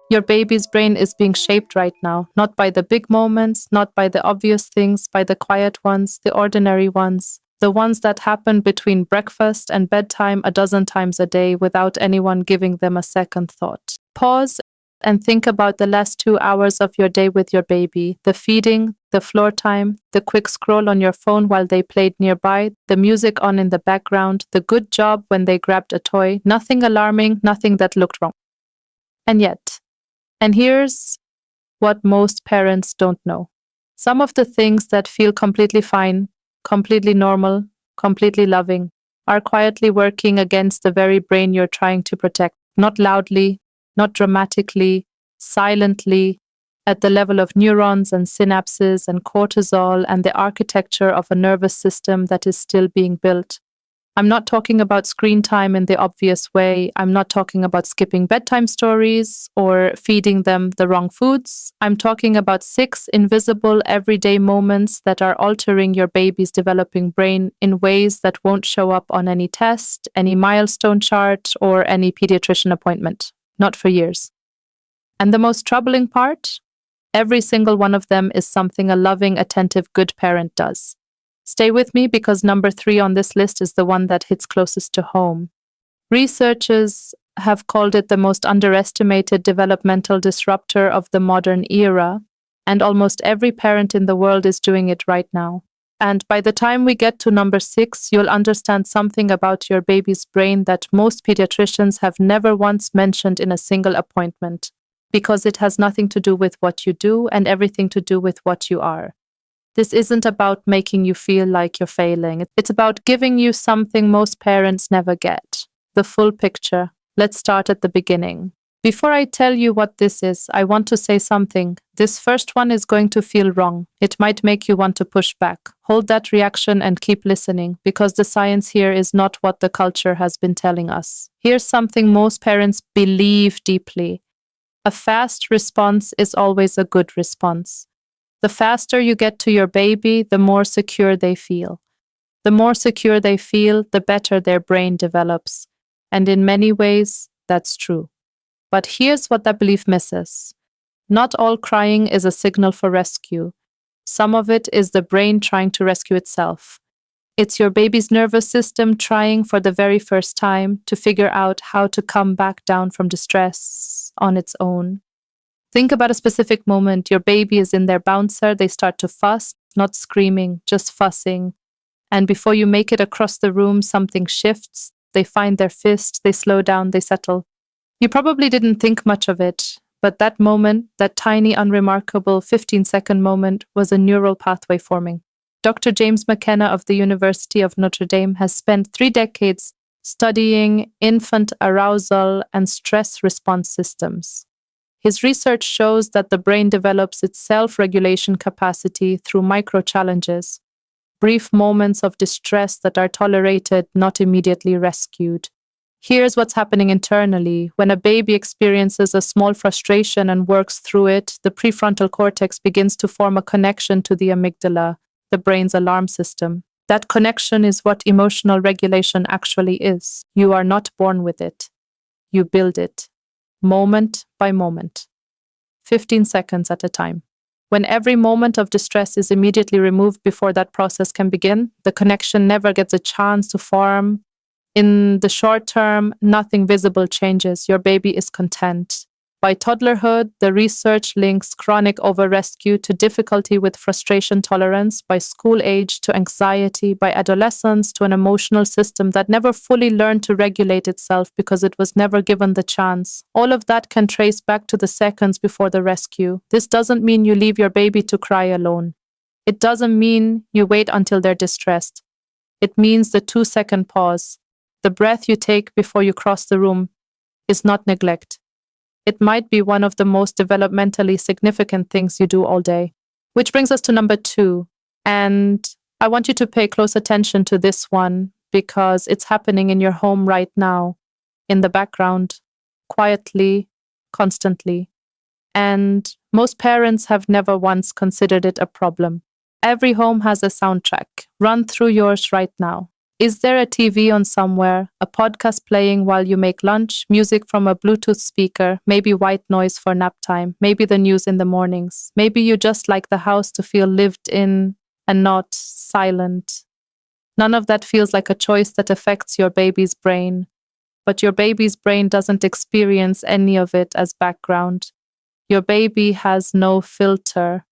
Your baby's brain is being shaped right now, not by the big moments, not by the obvious things, by the quiet ones, the ordinary ones, the ones that happen between breakfast and bedtime a dozen times a day without anyone giving them a second thought. Pause and think about the last 2 hours of your day with your baby, the feeding, the floor time, the quick scroll on your phone while they played nearby, the music on in the background, the good job when they grabbed a toy, nothing alarming, nothing that looked wrong. And yet, and here's what most parents don't know. Some of the things that feel completely fine, completely normal, completely loving, are quietly working against the very brain you're trying to protect, not loudly, not dramatically, silently, at the level of neurons and synapses and cortisol and the architecture of a nervous system that is still being built. I'm not talking about screen time in the obvious way. I'm not talking about skipping bedtime stories or feeding them the wrong foods. I'm talking about 6 invisible everyday moments that are altering your baby's developing brain in ways that won't show up on any test, any milestone chart, or any pediatrician appointment. Not for years. And the most troubling part? Every single one of them is something a loving, attentive, good parent does. Stay with me because number 3 on this list is the one that hits closest to home. Researchers have called it the most underestimated developmental disruptor of the modern era, and almost every parent in the world is doing it right now. And by the time we get to number 6, you'll understand something about your baby's brain that most pediatricians have never once mentioned in a single appointment, because it has nothing to do with what you do and everything to do with what you are. This isn't about making you feel like you're failing. It's about giving you something most parents never get, the full picture. Let's start at the beginning. Before I tell you what this is, I want to say something. This first one is going to feel wrong. It might make you want to push back. Hold that reaction and keep listening, because the science here is not what the culture has been telling us. Here's something most parents believe deeply. A fast response is always a good response. The faster you get to your baby, the more secure they feel. The more secure they feel, the better their brain develops. And in many ways, that's true. But here's what that belief misses. Not all crying is a signal for rescue. Some of it is the brain trying to rescue itself. It's your baby's nervous system trying for the very first time to figure out how to come back down from distress on its own. Think about a specific moment. Your baby is in their bouncer. They start to fuss, not screaming, just fussing. And before you make it across the room, something shifts. They find their fist. They slow down. They settle. You probably didn't think much of it, but that moment, that tiny, unremarkable 15-second moment, was a neural pathway forming. Dr. James McKenna of the University of Notre Dame has spent 3 decades studying infant arousal and stress response systems. His research shows that the brain develops its self-regulation capacity through micro-challenges, brief moments of distress that are tolerated, not immediately rescued. Here's what's happening internally. When a baby experiences a small frustration and works through it, the prefrontal cortex begins to form a connection to the amygdala, the brain's alarm system. That connection is what emotional regulation actually is. You are not born with it. You build it. Moment by moment, 15 seconds at a time. When every moment of distress is immediately removed before that process can begin, the connection never gets a chance to form. In the short term, nothing visible changes. Your baby is content. By toddlerhood, the research links chronic over-rescue to difficulty with frustration tolerance, by school age to anxiety, by adolescence to an emotional system that never fully learned to regulate itself because it was never given the chance. All of that can trace back to the seconds before the rescue. This doesn't mean you leave your baby to cry alone. It doesn't mean you wait until they're distressed. It means the 2-second pause. The breath you take before you cross the room is not neglect. It might be one of the most developmentally significant things you do all day. Which brings us to number 2. And I want you to pay close attention to this one because it's happening in your home right now, in the background, quietly, constantly. And most parents have never once considered it a problem. Every home has a soundtrack. Run through yours right now. Is there a TV on somewhere, a podcast playing while you make lunch, music from a Bluetooth speaker, maybe white noise for nap time, maybe the news in the mornings? Maybe you just like the house to feel lived in and not silent. None of that feels like a choice that affects your baby's brain, but your baby's brain doesn't experience any of it as background. Your baby has no filter.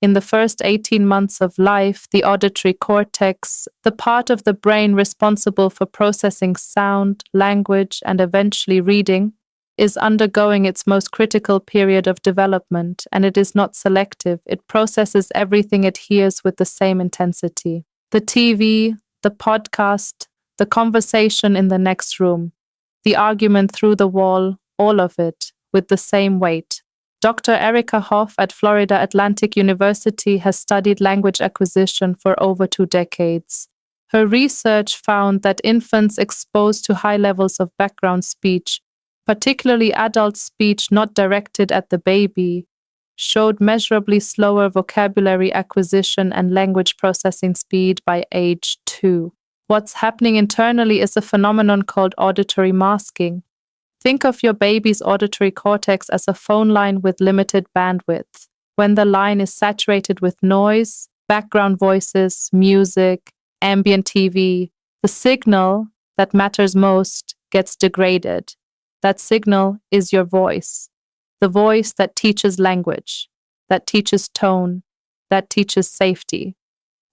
In the first 18 months of life, the auditory cortex, the part of the brain responsible for processing sound, language, and eventually reading, is undergoing its most critical period of development, and it is not selective. It processes everything it hears with the same intensity. The TV, the podcast, the conversation in the next room, the argument through the wall, all of it, with the same weight. Dr. Erica Hoff at Florida Atlantic University has studied language acquisition for over 2 decades. Her research found that infants exposed to high levels of background speech, particularly adult speech not directed at the baby, showed measurably slower vocabulary acquisition and language processing speed by age 2. What's happening internally is a phenomenon called auditory masking. Think of your baby's auditory cortex as a phone line with limited bandwidth. When the line is saturated with noise, background voices, music, ambient TV, the signal that matters most gets degraded. That signal is your voice. The voice that teaches language, that teaches tone, that teaches safety.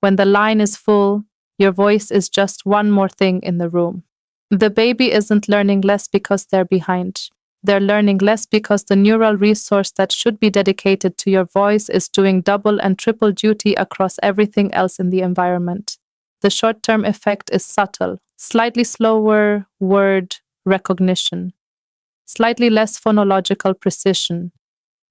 When the line is full, your voice is just one more thing in the room. The baby isn't learning less because they're behind. They're learning less because the neural resource that should be dedicated to your voice is doing double and triple duty across everything else in the environment. The short-term effect is subtle, slightly slower word recognition, slightly less phonological precision.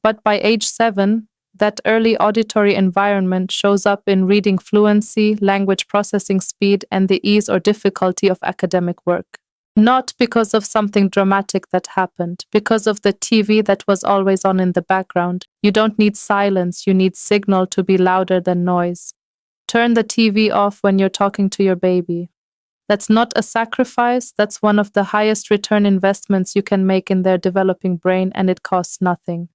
But by age 7, that early auditory environment shows up in reading fluency, language processing speed, and the ease or difficulty of academic work. Not because of something dramatic that happened, because of the TV that was always on in the background. You don't need silence, you need signal to be louder than noise. Turn the TV off when you're talking to your baby. That's not a sacrifice, that's one of the highest return investments you can make in their developing brain, and it costs nothing.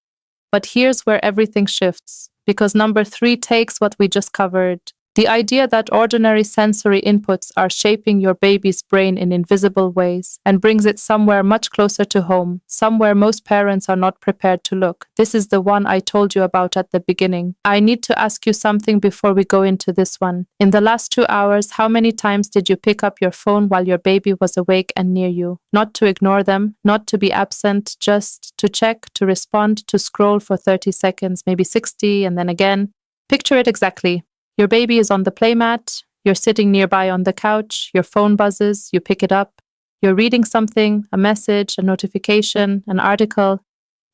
But here's where everything shifts, because number 3 takes what we just covered. The idea that ordinary sensory inputs are shaping your baby's brain in invisible ways and brings it somewhere much closer to home, somewhere most parents are not prepared to look. This is the one I told you about at the beginning. I need to ask you something before we go into this one. In the last 2 hours, how many times did you pick up your phone while your baby was awake and near you? Not to ignore them, not to be absent, just to check, to respond, to scroll for 30 seconds, maybe 60, and then again. Picture it exactly. Your baby is on the playmat, you're sitting nearby on the couch, your phone buzzes, you pick it up, you're reading something, a message, a notification, an article,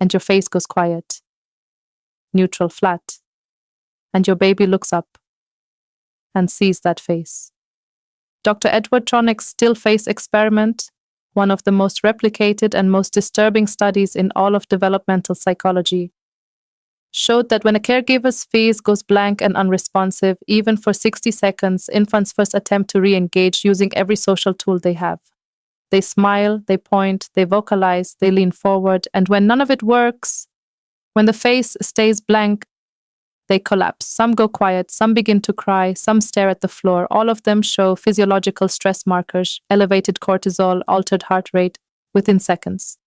and your face goes quiet. Neutral, flat. And your baby looks up and sees that face. Dr. Edward Tronick's still face experiment, one of the most replicated and most disturbing studies in all of developmental psychology, showed that when a caregiver's face goes blank and unresponsive, even for 60 seconds, infants first attempt to re-engage using every social tool they have. They smile, they point, they vocalize, they lean forward, and when none of it works, when the face stays blank, they collapse. Some go quiet, some begin to cry, some stare at the floor. All of them show physiological stress markers, elevated cortisol, altered heart rate, within seconds.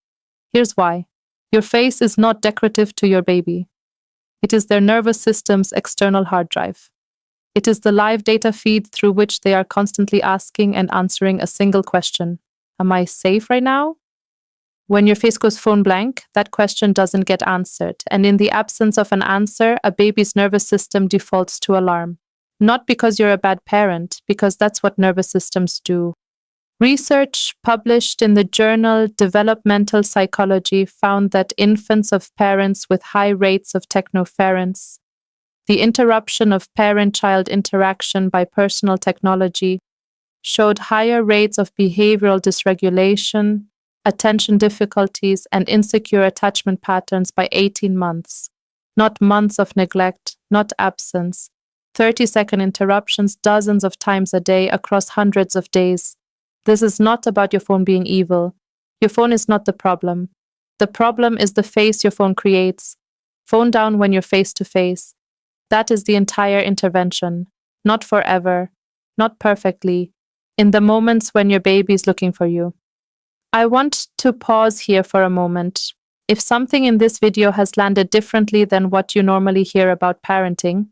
Here's why. Your face is not decorative to your baby. It is their nervous system's external hard drive. It is the live data feed through which they are constantly asking and answering a single question. Am I safe right now? When your face goes phone blank, that question doesn't get answered. And in the absence of an answer, a baby's nervous system defaults to alarm. Not because you're a bad parent, because that's what nervous systems do. Research published in the journal Developmental Psychology found that infants of parents with high rates of technoference, the interruption of parent-child interaction by personal technology, showed higher rates of behavioral dysregulation, attention difficulties, and insecure attachment patterns by 18 months. Not months of neglect, not absence. 30-second interruptions dozens of times a day across hundreds of days. This is not about your phone being evil. Your phone is not the problem. The problem is the face your phone creates. Phone down when you're face to face. That is the entire intervention. Not forever, not perfectly, in the moments when your baby is looking for you. I want to pause here for a moment. If something in this video has landed differently than what you normally hear about parenting,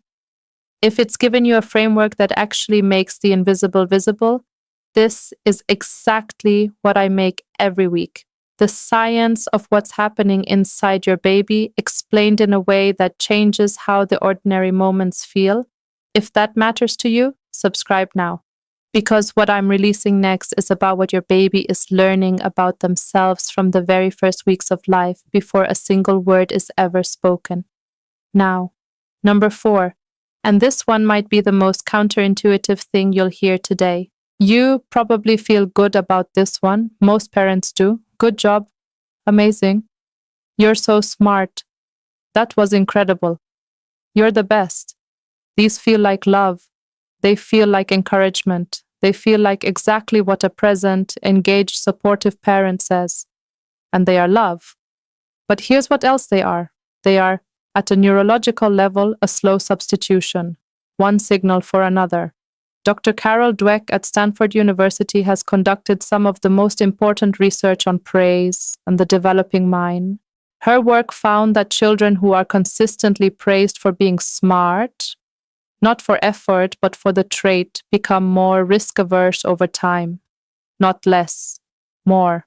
if it's given you a framework that actually makes the invisible visible, this is exactly what I make every week. The science of what's happening inside your baby explained in a way that changes how the ordinary moments feel. If that matters to you, subscribe now. Because what I'm releasing next is about what your baby is learning about themselves from the very first weeks of life before a single word is ever spoken. Now, number 4, and this one might be the most counterintuitive thing you'll hear today. You probably feel good about this one. Most parents do. Good job. Amazing. You're so smart. That was incredible. You're the best. These feel like love. They feel like encouragement. They feel like exactly what a present, engaged, supportive parent says. And they are love. But here's what else they are. They are, at a neurological level, a slow substitution. One signal for another. Dr. Carol Dweck at Stanford University has conducted some of the most important research on praise and the developing mind. Her work found that children who are consistently praised for being smart, not for effort, but for the trait, become more risk-averse over time. Not less, more.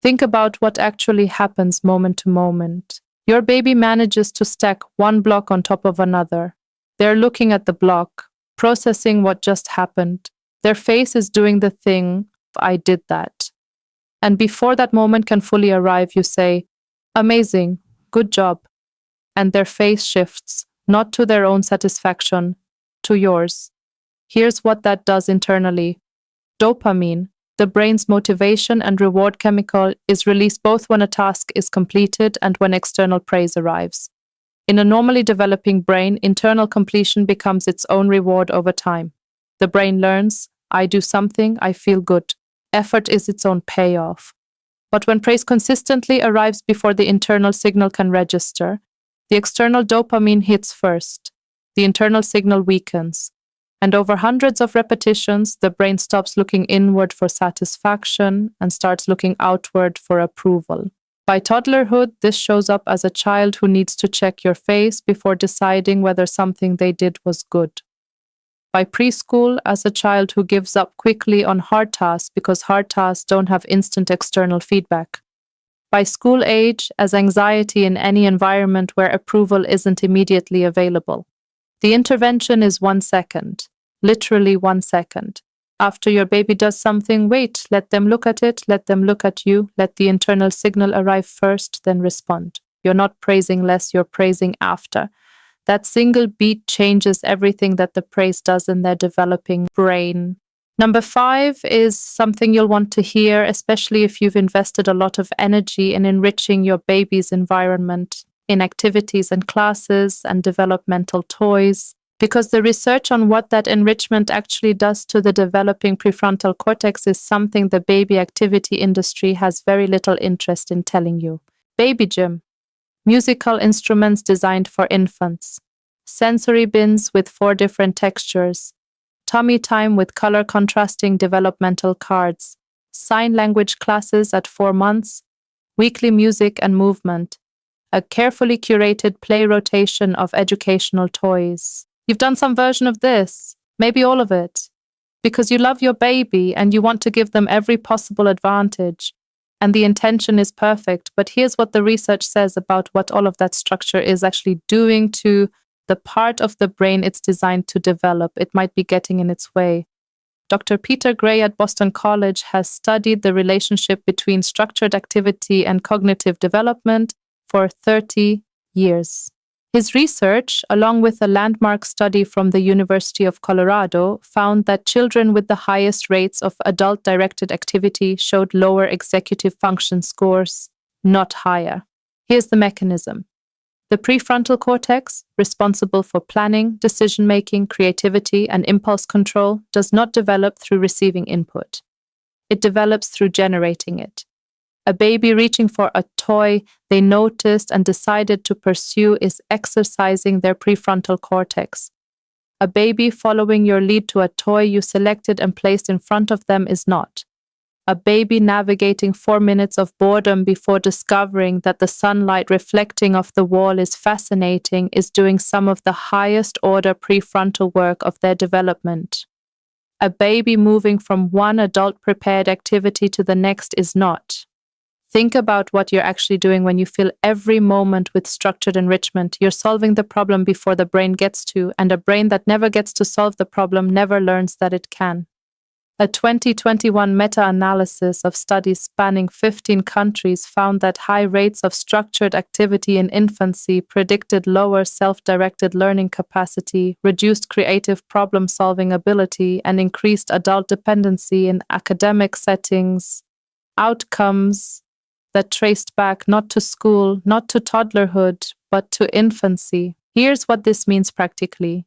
Think about what actually happens moment to moment. Your baby manages to stack one block on top of another. They're looking at the block, processing what just happened. Their face is doing the thing, I did that. And before that moment can fully arrive, you say, amazing, good job. And their face shifts, not to their own satisfaction, to yours. Here's what that does internally. Dopamine, the brain's motivation and reward chemical, is released both when a task is completed and when external praise arrives. In a normally developing brain, internal completion becomes its own reward over time. The brain learns, I do something, I feel good. Effort is its own payoff. But when praise consistently arrives before the internal signal can register, the external dopamine hits first. The internal signal weakens. And over hundreds of repetitions, the brain stops looking inward for satisfaction and starts looking outward for approval. By toddlerhood, this shows up as a child who needs to check your face before deciding whether something they did was good. By preschool, as a child who gives up quickly on hard tasks because hard tasks don't have instant external feedback. By school age, as anxiety in any environment where approval isn't immediately available. The intervention is 1 second, literally 1 second. After your baby does something, wait, let them look at it, let them look at you, let the internal signal arrive first, then respond. You're not praising less, you're praising after. That single beat changes everything that the praise does in their developing brain. Number 5 is something you'll want to hear, especially if you've invested a lot of energy in enriching your baby's environment, in activities and classes and developmental toys. Because the research on what that enrichment actually does to the developing prefrontal cortex is something the baby activity industry has very little interest in telling you. Baby gym, musical instruments designed for infants, sensory bins with 4 different textures, tummy time with color contrasting developmental cards, sign language classes at 4 months, weekly music and movement, a carefully curated play rotation of educational toys. You've done some version of this, maybe all of it, because you love your baby and you want to give them every possible advantage, and the intention is perfect. But here's what the research says about what all of that structure is actually doing to the part of the brain it's designed to develop. It might be getting in its way. Dr. Peter Gray at Boston College has studied the relationship between structured activity and cognitive development for 30 years. His research, along with a landmark study from the University of Colorado, found that children with the highest rates of adult-directed activity showed lower executive function scores, not higher. Here's the mechanism. The prefrontal cortex, responsible for planning, decision-making, creativity, and impulse control, does not develop through receiving input. It develops through generating it. A baby reaching for a toy they noticed and decided to pursue is exercising their prefrontal cortex. A baby following your lead to a toy you selected and placed in front of them is not. A baby navigating 4 minutes of boredom before discovering that the sunlight reflecting off the wall is fascinating is doing some of the highest order prefrontal work of their development. A baby moving from one adult-prepared activity to the next is not. Think about what you're actually doing when you fill every moment with structured enrichment. You're solving the problem before the brain gets to, and a brain that never gets to solve the problem never learns that it can. A 2021 meta-analysis of studies spanning 15 countries found that high rates of structured activity in infancy predicted lower self-directed learning capacity, reduced creative problem-solving ability, and increased adult dependency in academic settings. Outcomes that traced back not to school, not to toddlerhood, but to infancy. Here's what this means practically.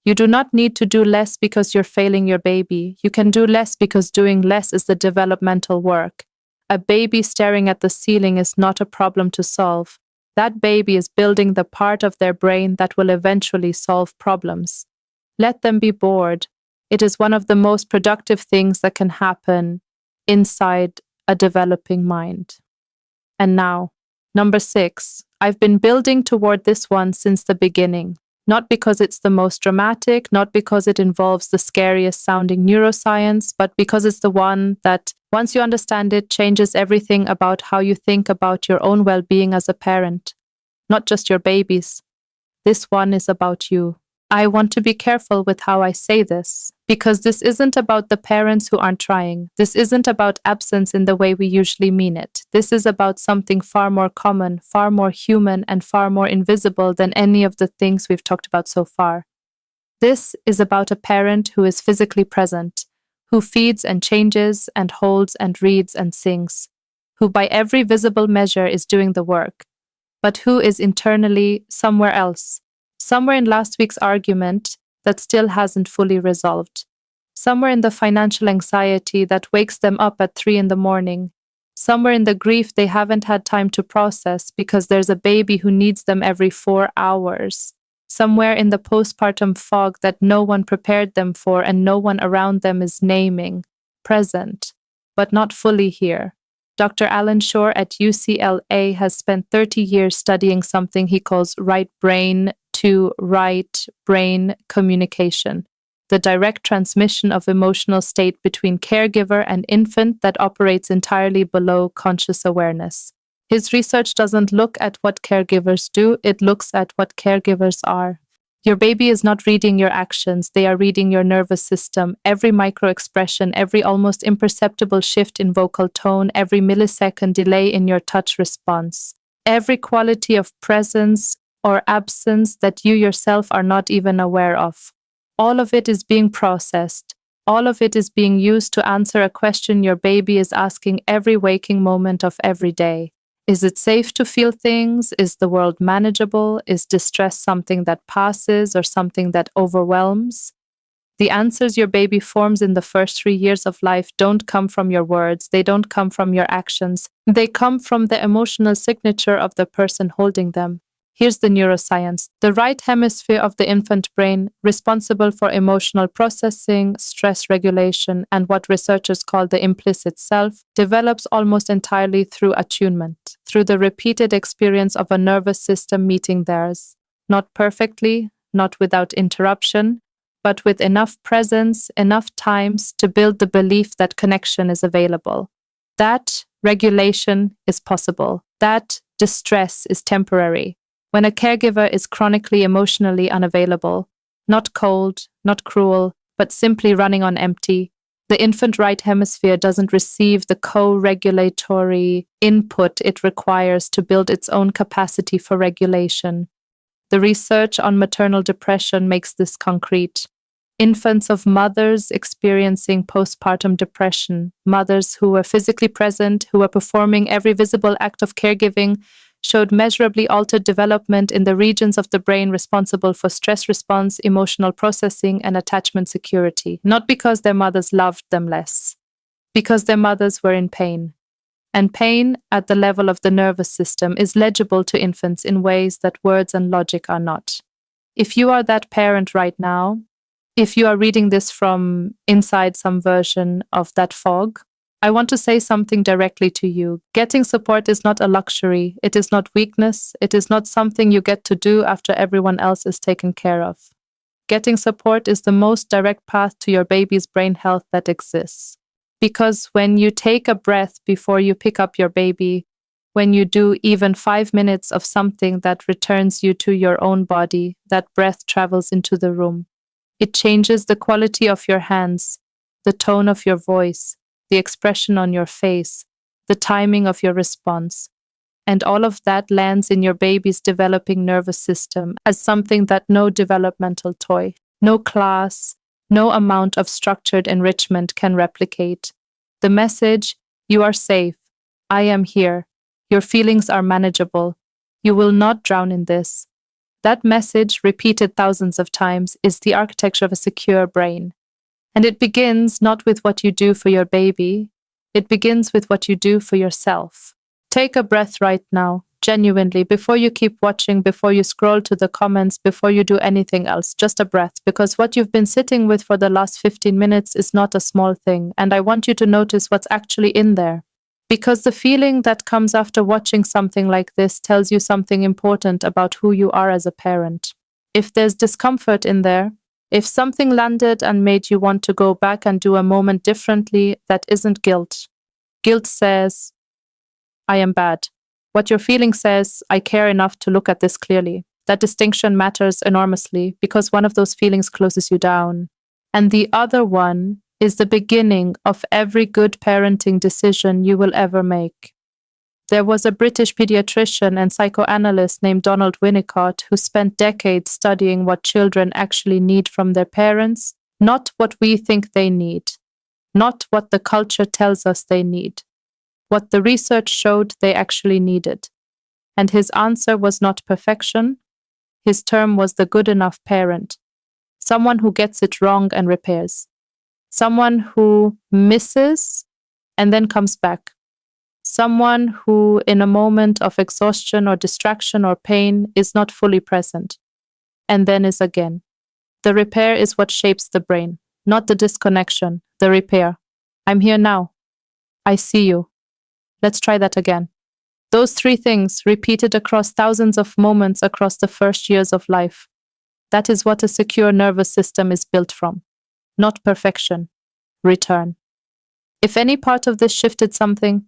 You do not need to do less because you're failing your baby. You can do less because doing less is the developmental work. A baby staring at the ceiling is not a problem to solve. That baby is building the part of their brain that will eventually solve problems. Let them be bored. It is one of the most productive things that can happen inside a developing mind. And now, number 6, I've been building toward this one since the beginning. Not because it's the most dramatic, not because it involves the scariest sounding neuroscience, but because it's the one that, once you understand it, changes everything about how you think about your own well-being as a parent. Not just your baby's. This one is about you. I want to be careful with how I say this, because this isn't about the parents who aren't trying. This isn't about absence in the way we usually mean it. This is about something far more common, far more human, and far more invisible than any of the things we've talked about so far. This is about a parent who is physically present, who feeds and changes and holds and reads and sings, who by every visible measure is doing the work, but who is internally somewhere else. Somewhere in last week's argument that still hasn't fully resolved. Somewhere in the financial anxiety that wakes them up at 3 a.m. Somewhere in the grief they haven't had time to process because there's a baby who needs them every 4 hours. Somewhere in the postpartum fog that no one prepared them for and no one around them is naming. Present, but not fully here. Dr. Alan Shore at UCLA has spent 30 years studying something he calls right brain to right brain communication, the direct transmission of emotional state between caregiver and infant that operates entirely below conscious awareness. His research doesn't look at what caregivers do, it looks at what caregivers are. Your baby is not reading your actions, they are reading your nervous system, every micro-expression, every almost imperceptible shift in vocal tone, every millisecond delay in your touch response, every quality of presence or absence that you yourself are not even aware of. All of it is being processed. All of it is being used to answer a question your baby is asking every waking moment of every day. Is it safe to feel things? Is the world manageable? Is distress something that passes or something that overwhelms? The answers your baby forms in the first 3 years of life don't come from your words. They don't come from your actions. They come from the emotional signature of the person holding them. Here's the neuroscience. The right hemisphere of the infant brain, responsible for emotional processing, stress regulation, and what researchers call the implicit self, develops almost entirely through attunement, through the repeated experience of a nervous system meeting theirs. Not perfectly, not without interruption, but with enough presence, enough times to build the belief that connection is available. That regulation is possible. That distress is temporary. When a caregiver is chronically emotionally unavailable, not cold, not cruel, but simply running on empty, the infant right hemisphere doesn't receive the co-regulatory input it requires to build its own capacity for regulation. The research on maternal depression makes this concrete. Infants of mothers experiencing postpartum depression, mothers who were physically present, who were performing every visible act of caregiving, showed measurably altered development in the regions of the brain responsible for stress response, emotional processing, and attachment security, not because their mothers loved them less, because their mothers were in pain. And pain at the level of the nervous system is legible to infants in ways that words and logic are not. If you are that parent right now, if you are reading this from inside some version of that fog, I want to say something directly to you. Getting support is not a luxury. It is not weakness. It is not something you get to do after everyone else is taken care of. Getting support is the most direct path to your baby's brain health that exists. Because when you take a breath before you pick up your baby, when you do even 5 minutes of something that returns you to your own body, that breath travels into the room. It changes the quality of your hands, the tone of your voice, the expression on your face, the timing of your response. And all of that lands in your baby's developing nervous system as something that no developmental toy, no class, no amount of structured enrichment can replicate. The message, you are safe, I am here, your feelings are manageable, you will not drown in this. That message, repeated thousands of times, is the architecture of a secure brain. And it begins not with what you do for your baby, it begins with what you do for yourself. Take a breath right now, genuinely, before you keep watching, before you scroll to the comments, before you do anything else, just a breath, because what you've been sitting with for the last 15 minutes is not a small thing, and I want you to notice what's actually in there. Because the feeling that comes after watching something like this tells you something important about who you are as a parent. If there's discomfort in there, if something landed and made you want to go back and do a moment differently, that isn't guilt. Guilt says, I am bad. What your feeling says, I care enough to look at this clearly. That distinction matters enormously because one of those feelings closes you down. And the other one is the beginning of every good parenting decision you will ever make. There was a British pediatrician and psychoanalyst named Donald Winnicott who spent decades studying what children actually need from their parents, not what we think they need, not what the culture tells us they need, what the research showed they actually needed. And his answer was not perfection. His term was the good enough parent, someone who gets it wrong and repairs, someone who misses and then comes back, someone who, in a moment of exhaustion or distraction or pain, is not fully present, and then is again. The repair is what shapes the brain, not the disconnection, the repair. I'm here now. I see you. Let's try that again. Those three things, repeated across thousands of moments across the first years of life. That is what a secure nervous system is built from. Not perfection. Return. If any part of this shifted something,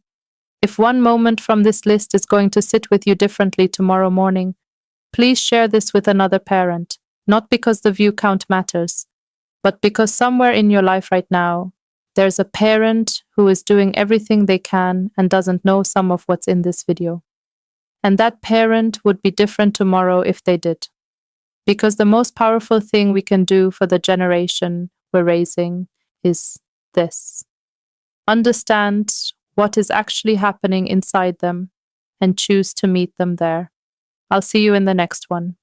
if one moment from this list is going to sit with you differently tomorrow morning, please share this with another parent, not because the view count matters, but because somewhere in your life right now, there's a parent who is doing everything they can and doesn't know some of what's in this video. And that parent would be different tomorrow if they did. Because the most powerful thing we can do for the generation we're raising is this. Understand what is actually happening inside them and choose to meet them there. I'll see you in the next one.